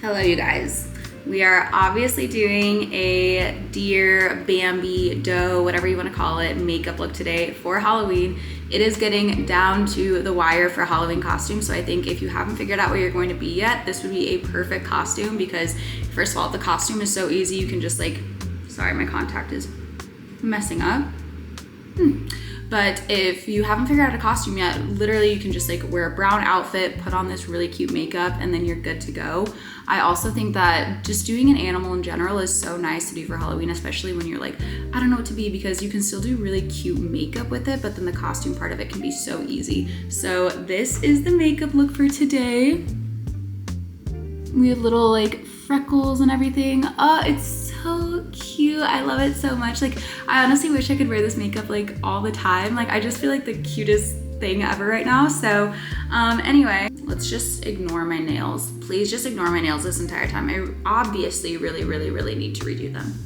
Hello, you guys. We are obviously doing a deer, Bambi, doe, whatever you want to call it, makeup look today for Halloween. It is getting down to the wire for Halloween costume, so I think if you haven't figured out what you're going to be yet, this would be a perfect costume because, first of all, the costume is so easy. You can just sorry, my contact is messing up. But if you haven't figured out a costume yet, literally you can just wear a brown outfit, put on this really cute makeup, and then you're good to go. I also think that just doing an animal in general is so nice to do for Halloween, especially when you're I don't know what to be, because you can still do really cute makeup with it, but then the costume part of it can be so easy. So this is the makeup look for today. We have little freckles and everything. Oh, it's so cute. I love it so much. I honestly wish I could wear this makeup all the time. I just feel like the cutest thing ever right now. So anyway, let's just ignore my nails. Please just ignore my nails this entire time. I obviously really need to redo them.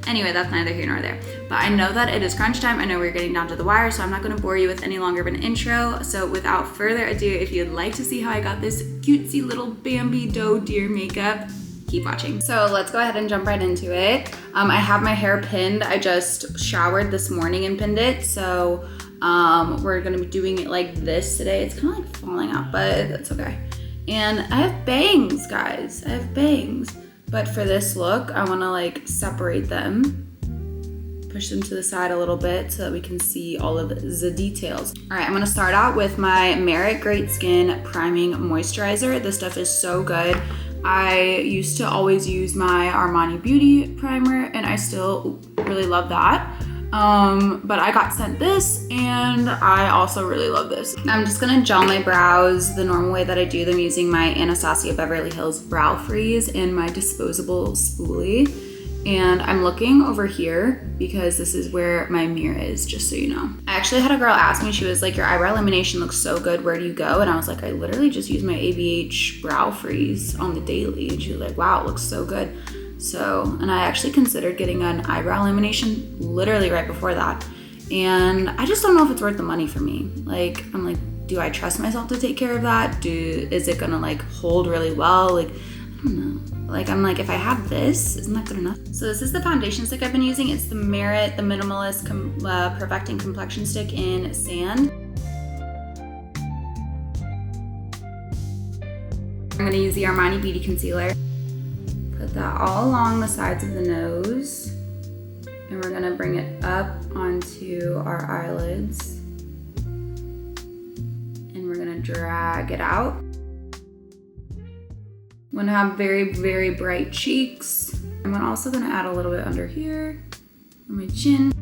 Anyway, that's neither here nor there. But I know that it is crunch time. I know we're getting down to the wire, so I'm not gonna bore you with any longer of an intro. So without further ado, if you'd like to see how I got this cutesy little Bambi doe deer makeup, keep watching. So let's go ahead and jump right into it. I have my hair pinned. I just showered this morning and pinned it. So we're gonna be doing it like this today. It's kind of falling out, but that's okay. And I have bangs, guys. I have bangs. But for this look, I wanna separate them, push them to the side a little bit so that we can see all of the details. All right, I'm gonna start out with my Merit Great Skin Priming Moisturizer. This stuff is so good. I used to always use my Armani Beauty primer and I still really love that. But I got sent this and I also really love this. I'm just gonna gel my brows the normal way that I do them using my Anastasia Beverly Hills Brow Freeze and my disposable spoolie. And I'm looking over here because this is where my mirror is, just so you know. I actually had a girl ask me, she was like, your eyebrow lamination looks so good, where do you go? And I was like, I literally just use my ABH Brow Freeze on the daily. And she was like, wow, it looks so good. So, and I actually considered getting an eyebrow lamination literally right before that. And I just don't know if it's worth the money for me. I'm like, do I trust myself to take care of that? Is it gonna hold really well? I don't know. I'm like, if I have this, isn't that good enough? So this is the foundation stick I've been using. It's the Merit, the Minimalist Perfecting Complexion Stick in Sand. I'm gonna use the Armani Beauty Concealer. Put that all along the sides of the nose. And we're gonna bring it up onto our eyelids. And we're gonna drag it out. I'm gonna have very bright cheeks. I'm also gonna add a little bit under here on my chin.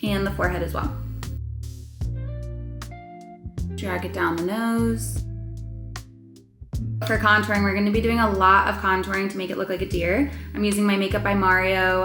And the forehead as well. Drag it down the nose. For contouring, we're gonna be doing a lot of contouring to make it look like a deer. I'm using my Makeup by Mario,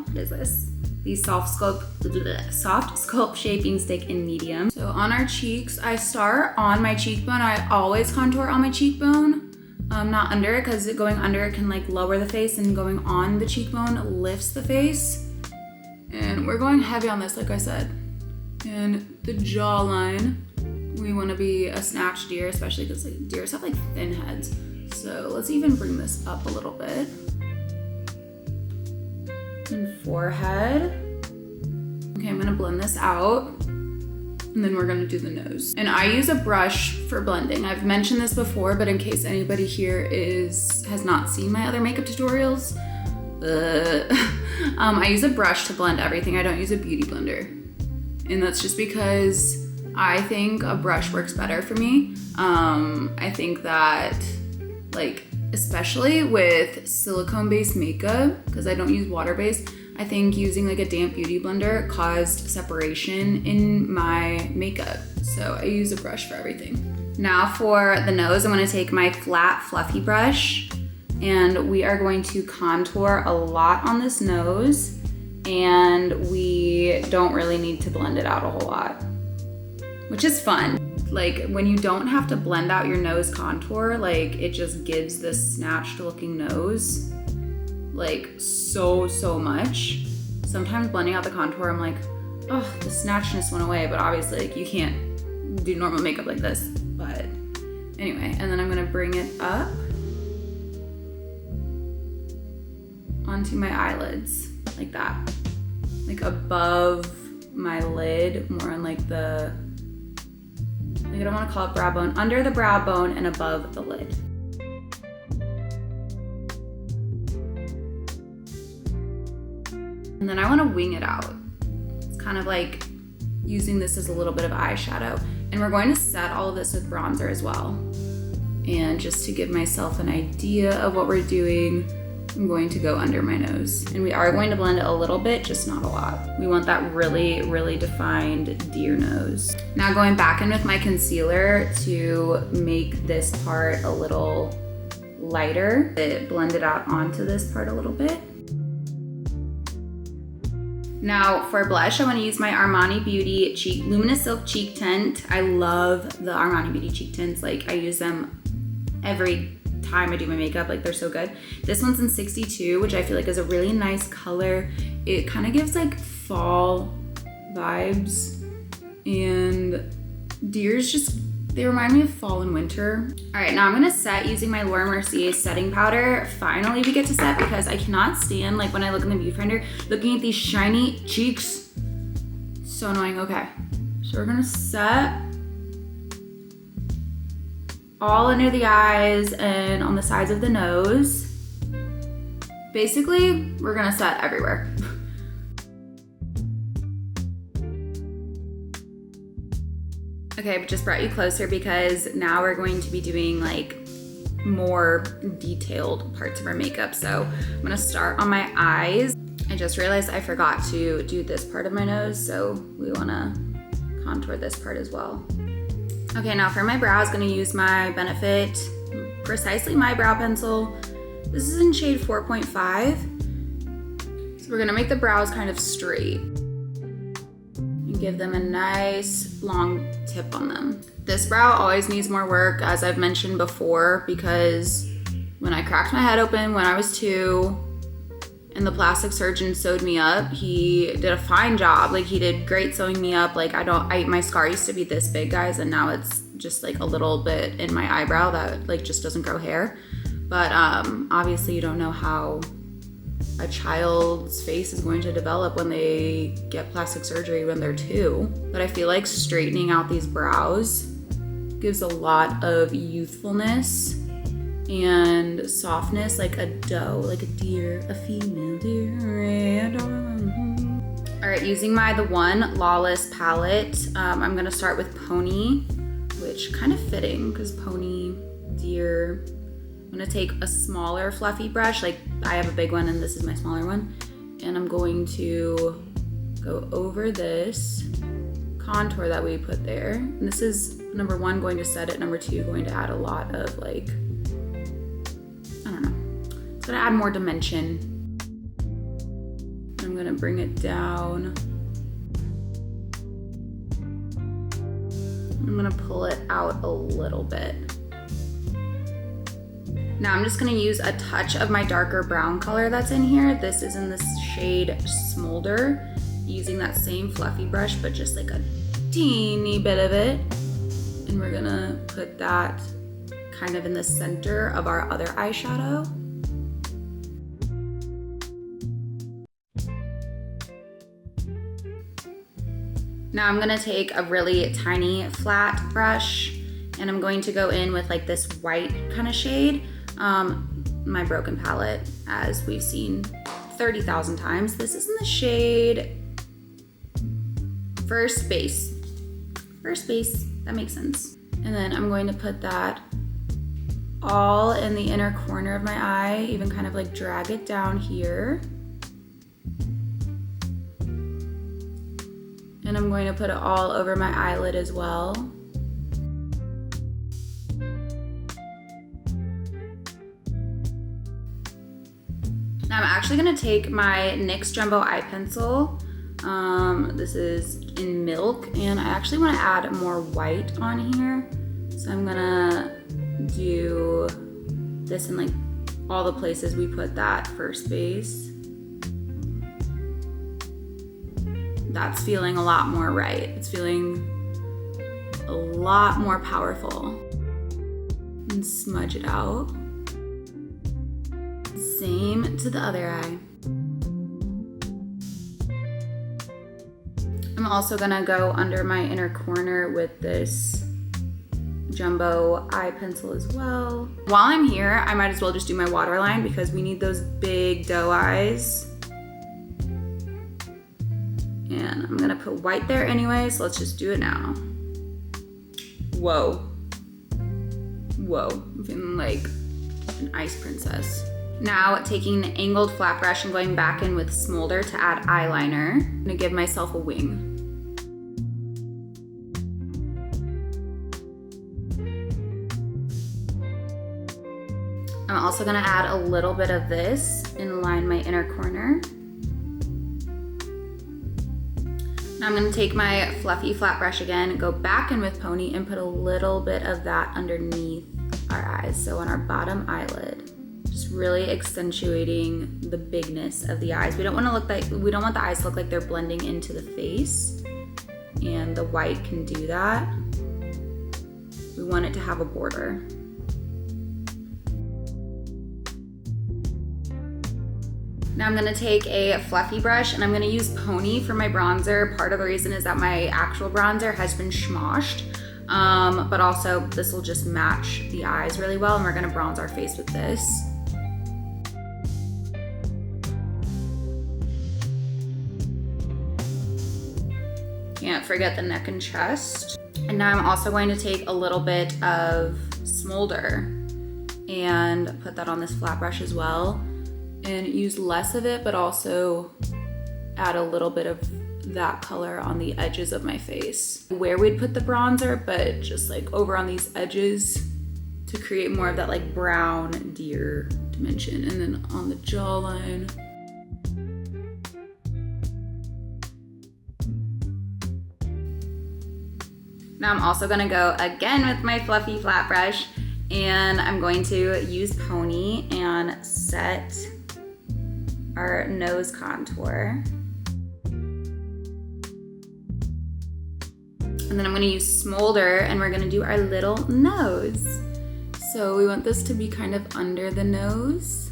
what is this? The soft sculpt shaping stick in medium. So on our cheeks, I start on my cheekbone. I always contour on my cheekbone, not under it, because going under it can lower the face, and going on the cheekbone lifts the face. And we're going heavy on this, like I said. And the jawline, we want to be a snatched deer, especially because deers have thin heads. So let's even bring this up a little bit. And forehead. Okay, I'm gonna blend this out. And then we're gonna do the nose. And I use a brush for blending. I've mentioned this before, but in case anybody here has not seen my other makeup tutorials, I use a brush to blend everything. I don't use a beauty blender. And that's just because I think a brush works better for me. I think that especially with silicone-based makeup, because I don't use water-based, I think using a damp beauty blender caused separation in my makeup. So I use a brush for everything. Now for the nose, I'm gonna take my flat, fluffy brush, and we are going to contour a lot on this nose, and we don't really need to blend it out a whole lot, which is fun. When you don't have to blend out your nose contour, it just gives this snatched looking nose so much. Sometimes blending out the contour, I'm like, oh, the snatchness went away, but obviously you can't do normal makeup like this, but anyway. And then I'm gonna bring it up onto my eyelids like that, like above my lid, more on like the, like I don't want to call it brow bone, under the brow bone and above the lid. And then I want to wing it out. It's kind of like using this as a little bit of eyeshadow. And we're going to set all of this with bronzer as well. And just to give myself an idea of what we're doing, I'm going to go under my nose. And we are going to blend it a little bit, just not a lot. We want that really, really defined deer nose. Now going back in with my concealer to make this part a little lighter. Blend it out onto this part a little bit. Now for blush, I want to use my Armani Beauty Luminous Silk Cheek Tint. I love the Armani Beauty cheek tints. Like I use them every time I do my makeup, like they're so good. This one's in 62, which I feel like is a really nice color. It kind of gives like fall vibes, and deers just, they remind me of fall and winter. All right, now I'm gonna set using my Laura Mercier setting powder. Finally we get to set, because I cannot stand, like when I look in the viewfinder, looking at these shiny cheeks. So annoying. Okay, so we're gonna set all under the eyes and on the sides of the nose. Basically, we're gonna set everywhere. Okay, I've just brought you closer because now we're going to be doing like more detailed parts of our makeup. So I'm gonna start on my eyes. I just realized I forgot to do this part of my nose, so we wanna contour this part as well. Okay, now for my brows, gonna use my Benefit Precisely My Brow Pencil. This is in shade 4.5. So we're gonna make the brows kind of straight and give them a nice long tip on them. This brow always needs more work, as I've mentioned before, because when I cracked my head open when I was 2 and the plastic surgeon sewed me up, he did a fine job. Like he did great sewing me up. Like my scar used to be this big, guys, and now it's just like a little bit in my eyebrow that like just doesn't grow hair. But obviously you don't know how a child's face is going to develop when they get plastic surgery when they're 2. But I feel like straightening out these brows gives a lot of youthfulness and softness, like a doe, like a deer, a female deer. All right, using my The One Lawless palette, I'm gonna start with Pony, which kind of fitting because pony, deer. I'm gonna take a smaller fluffy brush, like I have a big one and this is my smaller one, and I'm going to go over this contour that we put there. And this is number 1, going to set it, number 2, going to add a lot of like, I don't know, it's gonna add more dimension. I'm gonna bring it down. I'm gonna pull it out a little bit. Now I'm just gonna use a touch of my darker brown color that's in here. This is in the shade Smolder, using that same fluffy brush, but just like a teeny bit of it. And we're gonna put that kind of in the center of our other eyeshadow. Now I'm gonna take a really tiny flat brush and I'm going to go in with like this white kind of shade. My Broken palette, as we've seen 30,000 times. This is in the shade First Base. First Base, that makes sense. And then I'm going to put that all in the inner corner of my eye, even kind of like drag it down here. And I'm going to put it all over my eyelid as well. Now I'm actually gonna take my NYX Jumbo Eye Pencil. This is in Milk, and I actually wanna add more white on here. So I'm gonna do this in like all the places we put that first base. That's feeling a lot more right. It's feeling a lot more powerful. And smudge it out. Same to the other eye. I'm also gonna go under my inner corner with this jumbo eye pencil as well. While I'm here, I might as well just do my waterline because we need those big doe eyes. And I'm gonna put white there anyway, so let's just do it now. Whoa. Whoa, I'm feeling like an ice princess. Now taking an angled flat brush and going back in with Smolder to add eyeliner. I'm gonna give myself a wing. I'm also gonna add a little bit of this and line my inner corner. Now I'm gonna take my fluffy flat brush again, go back in with Pony and put a little bit of that underneath our eyes, so on our bottom eyelid. Just really accentuating the bigness of the eyes. We don't want the eyes to look like they're blending into the face, and the white can do that. We want it to have a border. Now I'm gonna take a fluffy brush and I'm gonna use Pony for my bronzer. Part of the reason is that my actual bronzer has been smoshed, but also this will just match the eyes really well, and we're gonna bronze our face with this. Can't forget the neck and chest. And now I'm also going to take a little bit of Smolder and put that on this flat brush as well, and use less of it, but also add a little bit of that color on the edges of my face. Where we'd put the bronzer, but just like over on these edges to create more of that like brown deer dimension. And then on the jawline. Now I'm also gonna go again with my fluffy flat brush, and I'm going to use Pony and set our nose contour. And then I'm gonna use Smolder and we're gonna do our little nose. So we want this to be kind of under the nose.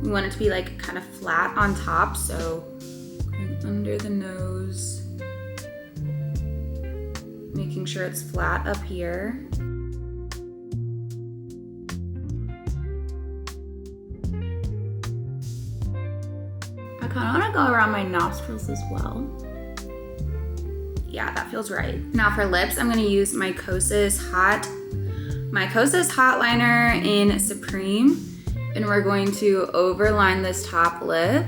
We want it to be like kind of flat on top, so under the nose, making sure it's flat up here. I kind of want to go around my nostrils as well. Yeah, that feels right. Now for lips, I'm going to use my Kosas Hot Liner in Supreme, and we're going to overline this top lip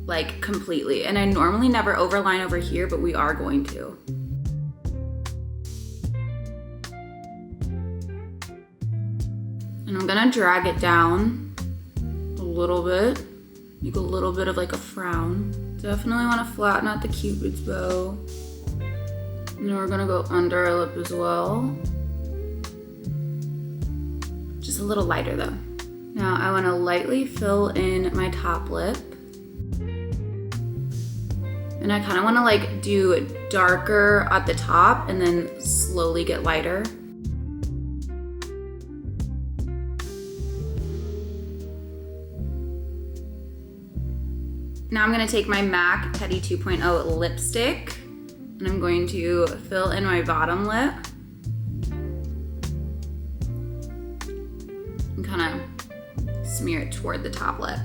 like completely. And I normally never overline over here, but we are going to. And I'm gonna drag it down a little bit, make a little bit of like a frown. Definitely wanna flatten out the Cupid's bow. And then we're gonna go under our lip as well. Just a little lighter though. Now I wanna lightly fill in my top lip. And I kind of want to like do darker at the top and then slowly get lighter. Now I'm going to take my MAC Teddy 2.0 lipstick and I'm going to fill in my bottom lip and kind of smear it toward the top lip.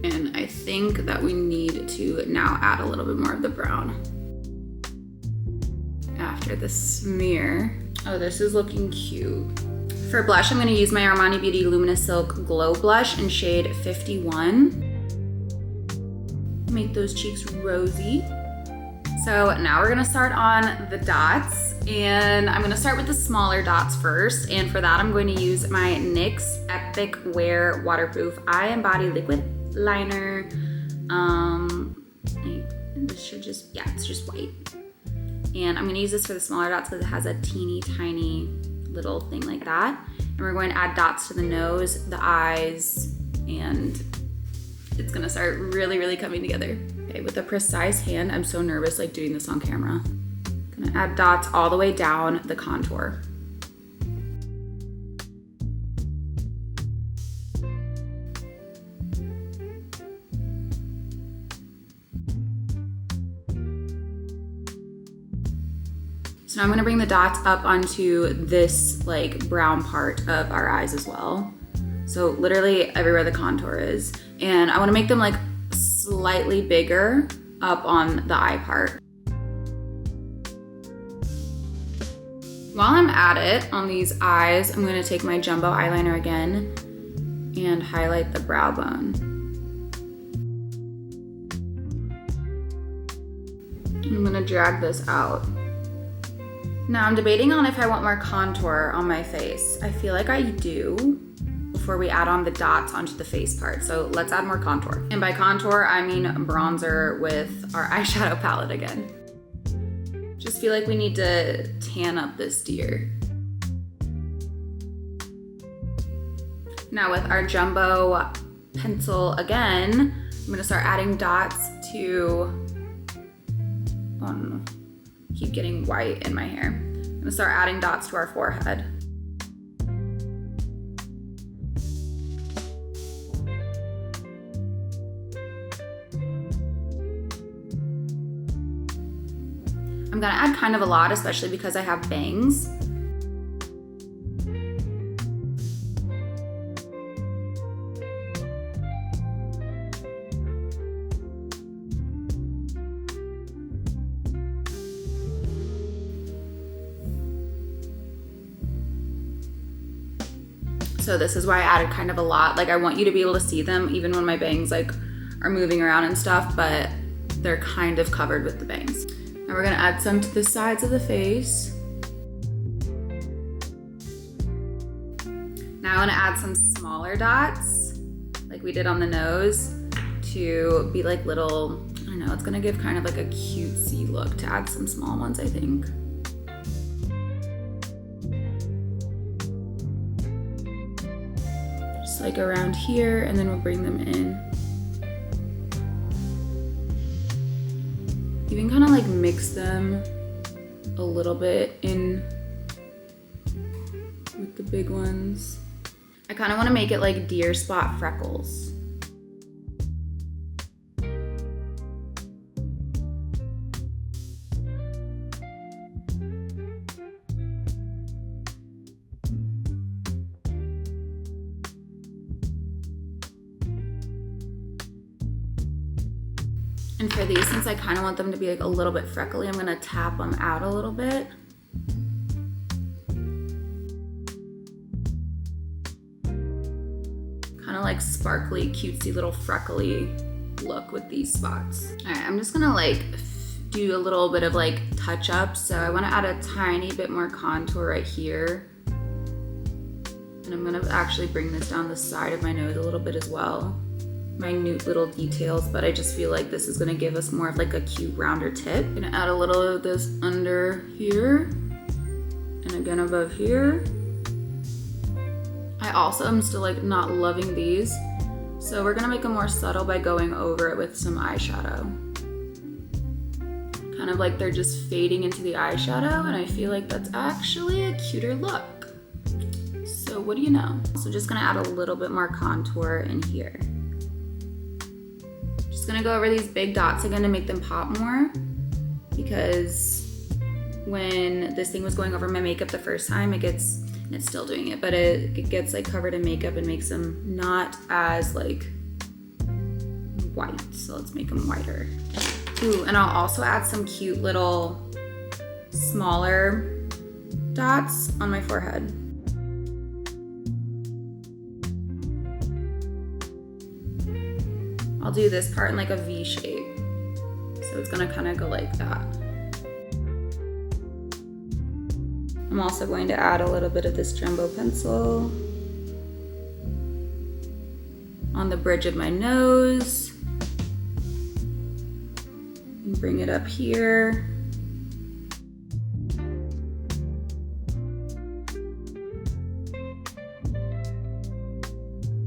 And I think that we need to now add a little bit more of the brown after the smear. Oh, this is looking cute. For blush, I'm gonna use my Armani Beauty Luminous Silk Glow Blush in shade 51. Make those cheeks rosy. So now we're gonna start on the dots, and I'm gonna start with the smaller dots first. And for that, I'm going to use my NYX Epic Wear Waterproof Eye and Body Liquid Liner. This should just, yeah, it's just white. And I'm gonna use this for the smaller dots because it has a teeny tiny little thing like that. And we're going to add dots to the nose, the eyes, and it's gonna start really, really coming together. Okay, with a precise hand, I'm so nervous like doing this on camera. Gonna add dots all the way down the contour. So now I'm gonna bring the dots up onto this like brown part of our eyes as well. So literally everywhere the contour is. And I wanna make them like slightly bigger up on the eye part. While I'm at it on these eyes, I'm gonna take my jumbo eyeliner again and highlight the brow bone. I'm gonna drag this out. Now I'm debating on if I want more contour on my face. I feel like I do before we add on the dots onto the face part. So let's add more contour. And by contour, I mean bronzer with our eyeshadow palette again. Just feel like we need to tan up this deer. Now with our jumbo pencil again, I'm gonna start adding dots to, keep getting white in my hair. I'm gonna start adding dots to our forehead. I'm gonna add kind of a lot, especially because I have bangs. So this is why I added kind of a lot. Like I want you to be able to see them even when my bangs like are moving around and stuff, but they're kind of covered with the bangs. Now we're gonna add some to the sides of the face. Now I wanna add some smaller dots like we did on the nose to be like little, I don't know, it's gonna give kind of like a cutesy look to add some small ones, I think. Like around here, and then we'll bring them in. You can kind of like mix them a little bit in with the big ones. I kind of want to make it like deer spot freckles. And for these, since I kind of want them to be like a little bit freckly, I'm gonna tap them out a little bit. Kind of like sparkly, cutesy little freckly look with these spots. All right, I'm just gonna like do a little bit of like touch up. So I wanna add a tiny bit more contour right here. And I'm gonna actually bring this down the side of my nose a little bit as well. Minute little details, but I just feel like this is gonna give us more of like a cute rounder tip. I'm gonna add a little of this under here and again above here. I also am still like not loving these, so we're gonna make them more subtle by going over it with some eyeshadow. Kind of like they're just fading into the eyeshadow, and I feel like that's actually a cuter look. So what do you know? So just gonna add a little bit more contour in here. Just gonna go over these big dots again to make them pop more, because when this thing was going over my makeup the first time, it's still doing it, but it gets like covered in makeup and makes them not as like white. So let's make them whiter. Ooh, and I'll also add some cute little smaller dots on my forehead. I'll do this part in like a V shape. So it's gonna kind of go like that. I'm also going to add a little bit of this jumbo pencil on the bridge of my nose. And bring it up here.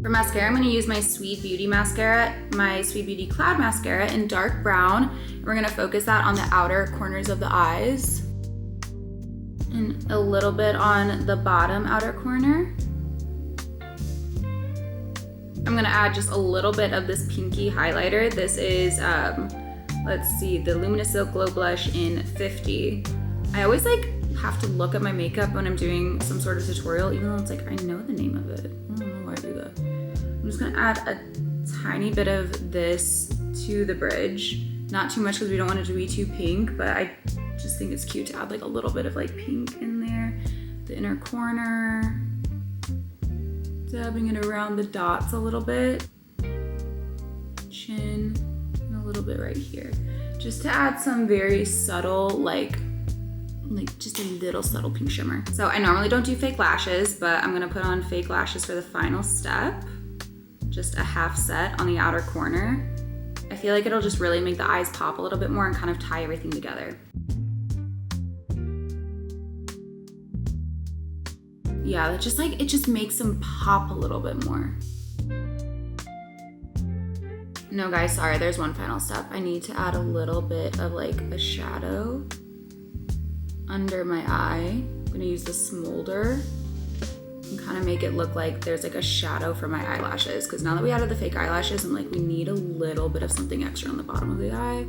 For mascara, I'm gonna use my Sweet Beauty mascara, my Sweet Beauty Cloud Mascara in dark brown. We're gonna focus that on the outer corners of the eyes and a little bit on the bottom outer corner. I'm gonna add just a little bit of this pinky highlighter. This is, let's see, the Luminous Silk Glow Blush in 50. I always like have to look at my makeup when I'm doing some sort of tutorial, even though it's like, I know the name of it. I don't know why I do that. I'm just gonna add a tiny bit of this to the bridge. Not too much because we don't want it to be too pink, but I just think it's cute to add like a little bit of like pink in there. The inner corner. Dabbing it around the dots a little bit. Chin, and a little bit right here. Just to add some very subtle, like just a little subtle pink shimmer. So I normally don't do fake lashes, but I'm gonna put on fake lashes for the final step. Just a half set on the outer corner. I feel like it'll just really make the eyes pop a little bit more and kind of tie everything together. Yeah, it just makes them pop a little bit more. No guys, sorry, there's one final step. I need to add a little bit of like a shadow under my eye. I'm gonna use the smolder and kind of make it look like there's like a shadow for my eyelashes, because now that we added the fake eyelashes, I'm like, we need a little bit of something extra on the bottom of the eye.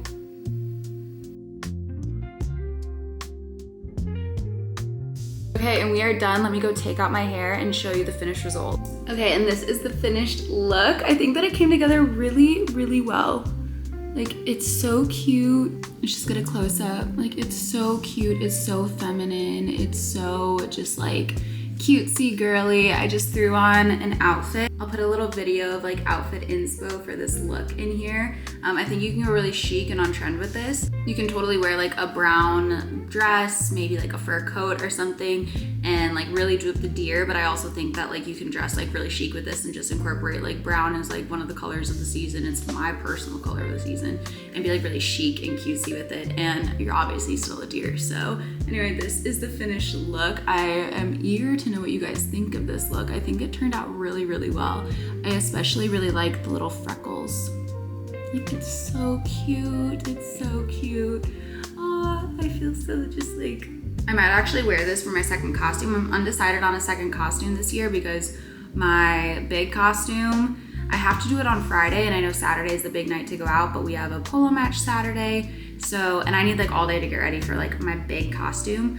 Okay, and we are done. Let me go take out my hair and show you the finished result. Okay, and this is the finished look. I think that it came together really, really well. Like, it's so cute. Let's just get a close up. Like, it's so cute. It's so feminine. It's so just like cutesy girly. I just threw on an outfit. I'll put a little video of like outfit inspo for this look in here. I think you can go really chic and on trend with this. You can totally wear like a brown dress, maybe like a fur coat or something, and like really droop the deer. But I also think that like you can dress like really chic with this and just incorporate like brown is like one of the colors of the season. It's my personal color of the season, and be like really chic and cutesy with it. And you're obviously still a deer. So anyway, this is the finished look. I am eager to know what you guys think of this look. I think it turned out really, really well. I especially really like the little freckles. Like, it's so cute. It's so cute. Oh, I feel so just like, I might actually wear this for my second costume. I'm undecided on a second costume this year because my big costume, I have to do it on Friday, and I know Saturday is the big night to go out, but we have a polo match Saturday. So, and I need like all day to get ready for like my big costume.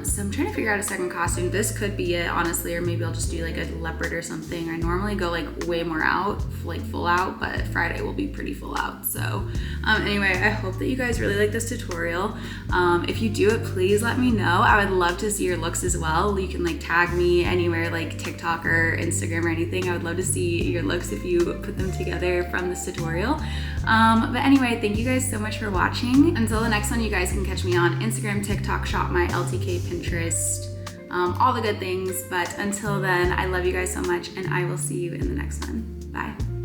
So I'm trying to figure out a second costume. This could be it, honestly, or maybe I'll just do like a leopard or something. I normally go like way more out, like full out, but Friday will be pretty full out. So anyway, I hope that you guys really like this tutorial. If you do it, please let me know. I would love to see your looks as well. You can like tag me anywhere, like TikTok or Instagram or anything. I would love to see your looks if you put them together from this tutorial. But anyway, thank you guys so much for watching. Until the next one, you guys can catch me on Instagram, TikTok, Shop My, LTK, Pinterest, all the good things. But until then, I love you guys so much, and I will see you in the next one. Bye.